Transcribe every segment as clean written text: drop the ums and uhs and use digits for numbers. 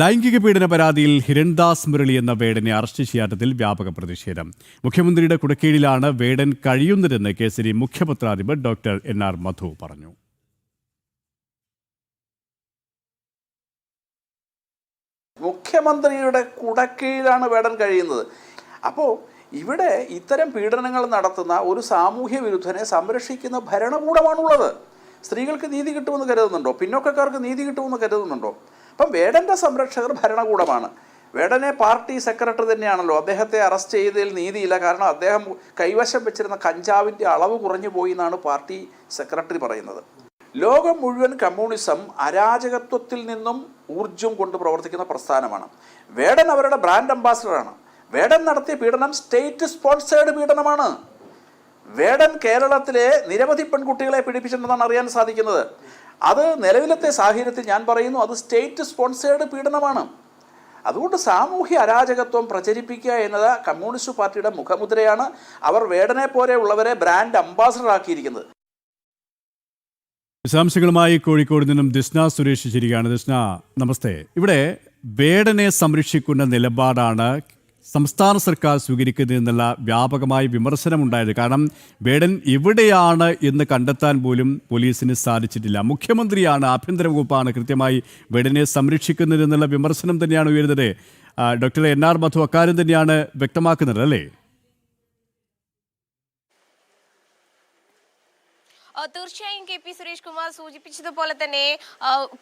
ലൈംഗിക പീഡന പരാതിയിൽ ഹിരൺദാസ് മുരളി എന്ന വേടനെ അറസ്റ്റ് ചെയ്യാത്തതിൽ വ്യാപക പ്രതിഷേധം. മുഖ്യമന്ത്രിയുടെ കുടക്കീഴിലാണ് വേടൻ കഴിയുന്നതെന്ന് കേസരി മുഖ്യപത്രാധിപർ ഡോക്ടർ എൻ.ആർ. മധു പറഞ്ഞു. മുഖ്യമന്ത്രിയുടെ കുടക്കീഴിലാണ് വേടൻ കഴിയുന്നത്. അപ്പോൾ ഇവിടെ ഇത്തരം പീഡനങ്ങൾ നടത്തുന്ന ഒരു സാമൂഹ്യ വിരുദ്ധനെ സംരക്ഷിക്കുന്ന ഭരണകൂടമാണുള്ളത്. സ്ത്രീകൾക്ക് നീതി കിട്ടുമെന്ന് കരുതുന്നുണ്ടോ? പിന്നോക്കക്കാർക്ക് നീതി കിട്ടുമെന്ന് കരുതുന്നുണ്ടോ? അപ്പം വേടൻ്റെ സംരക്ഷകർ ഭരണകൂടമാണ്. വേടനെ പാർട്ടി സെക്രട്ടറി തന്നെയാണല്ലോ. അദ്ദേഹത്തെ അറസ്റ്റ് ചെയ്തതിൽ നീതിയില്ല. കാരണം അദ്ദേഹം കൈവശം വെച്ചിരുന്ന കഞ്ചാവിൻ്റെ അളവ് കുറഞ്ഞു പോയി എന്നാണ് പാർട്ടി സെക്രട്ടറി പറയുന്നത്. ലോകം മുഴുവൻ കമ്മ്യൂണിസം അരാജകത്വത്തിൽ നിന്നും ഊർജ്ജം കൊണ്ട് പ്രവർത്തിക്കുന്ന പ്രസ്ഥാനമാണ്. വേടൻ അവരുടെ ബ്രാൻഡ് അംബാസഡറാണ്. വേടൻ നടത്തിയ പീഡനം സ്റ്റേറ്റ് സ്പോൺസേർഡ് പീഡനമാണ്. വേടൻ കേരളത്തിലെ നിരവധി പെൺകുട്ടികളെ പീഡിപ്പിച്ചിട്ടുണ്ടെന്നാണ് അറിയാൻ സാധിക്കുന്നത്. അത് നിലവിലത്തെ സാഹചര്യത്തിൽ ഞാൻ പറയുന്നു, അത് സ്റ്റേറ്റ് സ്പോൺസേർഡ് പീഡനമാണ്. അതുകൊണ്ട് സാമൂഹ്യ അരാജകത്വം പ്രചരിപ്പിക്കുക എന്നത് കമ്മ്യൂണിസ്റ്റ് പാർട്ടിയുടെ മുഖമുദ്രയാണ്. അവർ വേടനെ പോലെയുള്ളവരെ ബ്രാൻഡ് അംബാസഡർ ആക്കിയിരിക്കുന്നത്. വിശദാംശങ്ങളുമായി കോഴിക്കോട് നിന്നും ദിസ്ന സുരേഷ് ശരിയാണ്. ദിസ്ന, നമസ്തേ. ഇവിടെ വേടനെ സംരക്ഷിക്കുന്ന നിലപാടാണ് സംസ്ഥാന സർക്കാർ സ്വീകരിക്കുന്നതെന്നുള്ള വ്യാപകമായ വിമർശനമുണ്ടായത്. കാരണം വേടൻ എവിടെയാണ് എന്ന് കണ്ടെത്താൻ പോലും പോലീസിന് സാധിച്ചിട്ടില്ല. മുഖ്യമന്ത്രിയാണ്, ആഭ്യന്തര വകുപ്പാണ് കൃത്യമായി വേടനെ സംരക്ഷിക്കുന്നതെന്നുള്ള വിമർശനം തന്നെയാണ് ഉയരുന്നത്. Doctor NR. മധു അക്കാര്യം തന്നെയാണ് വ്യക്തമാക്കുന്നത്, അല്ലേ? തീർച്ചയായും കെ പി സുരേഷ് കുമാർ സൂചിപ്പിച്ചതുപോലെ തന്നെ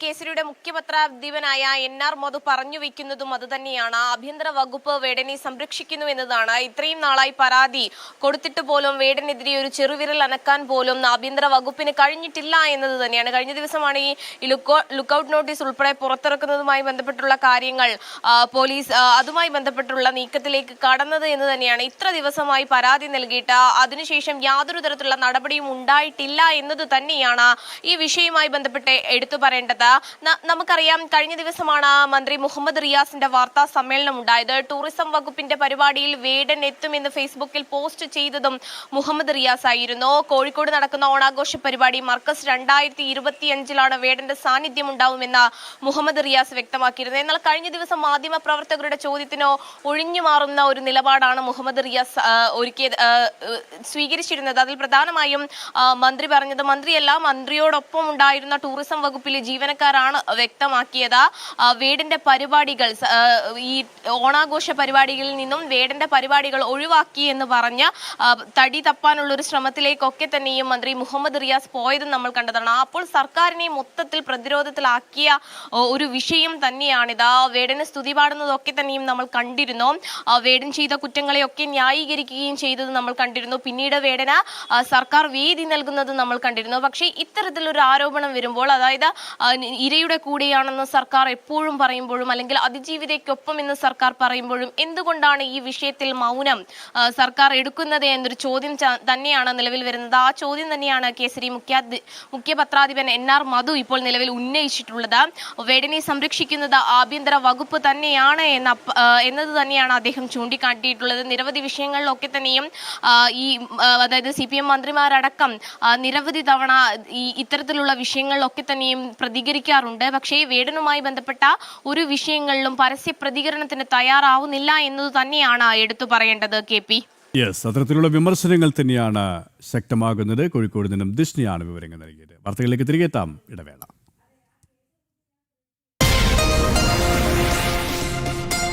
കേസരിയുടെ മുഖ്യപത്രാധിപനായ എൻ.ആർ. മധു പറഞ്ഞു വെക്കുന്നതും അതുതന്നെയാണ്. ആഭ്യന്തര വകുപ്പ് വേടനെ സംരക്ഷിക്കുന്നു എന്നതാണ്. ഇത്രയും നാളായി പരാതി കൊടുത്തിട്ട് പോലും വേടനെതിരെ ഒരു ചെറുവിരൽ അനക്കാൻ പോലും ആഭ്യന്തര വകുപ്പിന് കഴിഞ്ഞിട്ടില്ല എന്നത് തന്നെയാണ്. കഴിഞ്ഞ ദിവസമാണ് ഈ ലുക്കൌട്ട് നോട്ടീസ് ഉൾപ്പെടെ പുറത്തിറക്കുന്നതുമായി ബന്ധപ്പെട്ടുള്ള കാര്യങ്ങൾ പോലീസ് അതുമായി ബന്ധപ്പെട്ടുള്ള നീക്കത്തിലേക്ക് കടന്നത് എന്ന് തന്നെയാണ്. ഇത്ര ദിവസമായി പരാതി നൽകിയിട്ട് അതിനുശേഷം യാതൊരു തരത്തിലുള്ള നടപടിയും ഉണ്ടായിട്ടില്ല എന്നത് തന്നെയാണ് ഈ വിഷയവുമായി ബന്ധപ്പെട്ട് എടുത്തു പറയേണ്ടത്. നമുക്കറിയാം, കഴിഞ്ഞ ദിവസമാണ് മന്ത്രി മുഹമ്മദ് റിയാസിന്റെ വാർത്താ സമ്മേളനം ഉണ്ടായത്. ടൂറിസം വകുപ്പിന്റെ പരിപാടിയിൽ വേടൻ എത്തുമെന്ന് ഫേസ്ബുക്കിൽ പോസ്റ്റ് ചെയ്തതും മുഹമ്മദ് റിയാസ് ആയിരുന്നു. കോഴിക്കോട് നടക്കുന്ന ഓണാഘോഷ പരിപാടി മർക്കസ് 2025 വേടന്റെ സാന്നിധ്യം ഉണ്ടാവുമെന്ന് മുഹമ്മദ് റിയാസ് വ്യക്തമാക്കിയിരുന്നത്. എന്നാൽ കഴിഞ്ഞ ദിവസം മാധ്യമ പ്രവർത്തകരുടെ ചോദ്യത്തിനോ ഒഴിഞ്ഞു മാറുന്ന ഒരു നിലപാടാണ് മുഹമ്മദ് റിയാസ് സ്വീകരിച്ചിരുന്നത്. അതിൽ പ്രധാനമായും മന്ത്രി പറഞ്ഞത്, മന്ത്രിയല്ല, മന്ത്രിയോടൊപ്പം ഉണ്ടായിരുന്ന ടൂറിസം വകുപ്പിലെ ജീവനക്കാരാണ് വ്യക്തമാക്കിയത്. വേടന്റെ പരിപാടികൾ, ഈ ഓണാഘോഷ പരിപാടികളിൽ നിന്നും വേടന്റെ പരിപാടികൾ ഒഴിവാക്കി എന്ന് പറഞ്ഞ് തടി തപ്പാനുള്ള ഒരു ശ്രമത്തിലേക്കൊക്കെ തന്നെയും മന്ത്രി മുഹമ്മദ് റിയാസ് പോയതും നമ്മൾ കണ്ടതാണ്. അപ്പോൾ സർക്കാരിനെ മൊത്തത്തിൽ പ്രതിരോധത്തിലാക്കിയ ഒരു വിഷയം തന്നെയാണിത്. വേടന് സ്തുതി പാടുന്നതൊക്കെ തന്നെയും നമ്മൾ കണ്ടിരുന്നു. വേടൻ ചെയ്ത കുറ്റങ്ങളെയൊക്കെ ന്യായീകരിക്കുകയും ചെയ്തത് നമ്മൾ കണ്ടിരുന്നു. പിന്നീട് വേടന് സർക്കാർ വേദി നൽകുന്നത് നമ്മൾ കണ്ടിരുന്നു. പക്ഷേ ഇത്തരത്തിലൊരു ആരോപണം വരുമ്പോൾ, അതായത് ഇരയുടെ കൂടെയാണെന്ന് സർക്കാർ എപ്പോഴും പറയുമ്പോഴും, അല്ലെങ്കിൽ അതിജീവിതയ്ക്കൊപ്പം എന്ന് സർക്കാർ പറയുമ്പോഴും എന്തുകൊണ്ടാണ് ഈ വിഷയത്തിൽ മൗനം സർക്കാർ എടുക്കുന്നത് എന്നൊരു ചോദ്യം തന്നെയാണ് നിലവിൽ വരുന്നത്. ആ ചോദ്യം തന്നെയാണ് കേസരി മുഖ്യപത്രാധിപൻ എൻ.ആർ. മധു ഇപ്പോൾ നിലവിൽ ഉന്നയിച്ചിട്ടുള്ളത്. വേടനെ സംരക്ഷിക്കുന്നത് ആഭ്യന്തര വകുപ്പ് തന്നെയാണ് എന്നത് തന്നെയാണ് അദ്ദേഹം ചൂണ്ടിക്കാട്ടിയിട്ടുള്ളത്. നിരവധി വിഷയങ്ങളിലൊക്കെ തന്നെയും അതായത് CPM മന്ത്രിമാരടക്കം നിരവധി തവണ ഇത്തരത്തിലുള്ള വിഷയങ്ങളിലൊക്കെ തന്നെയും പ്രതികരിക്കാറുണ്ട്. പക്ഷേ വേടനുമായി ബന്ധപ്പെട്ട ഒരു വിഷയങ്ങളിലും പരസ്യ പ്രതികരണത്തിന് തയ്യാറാവുന്നില്ല എന്നത് തന്നെയാണ് എടുത്തു പറയേണ്ടത്. KP, അത്തരത്തിലുള്ള വിമർശനങ്ങൾ തന്നെയാണ് ശക്തമാകുന്നത്. കോഴിക്കോട് നിന്നും ദിഷ്ണിയാണ് വിവരങ്ങൾ നൽകിയത്. വാർത്തകളിലേക്ക് തിരികെ എത്താം. ഇടവേള.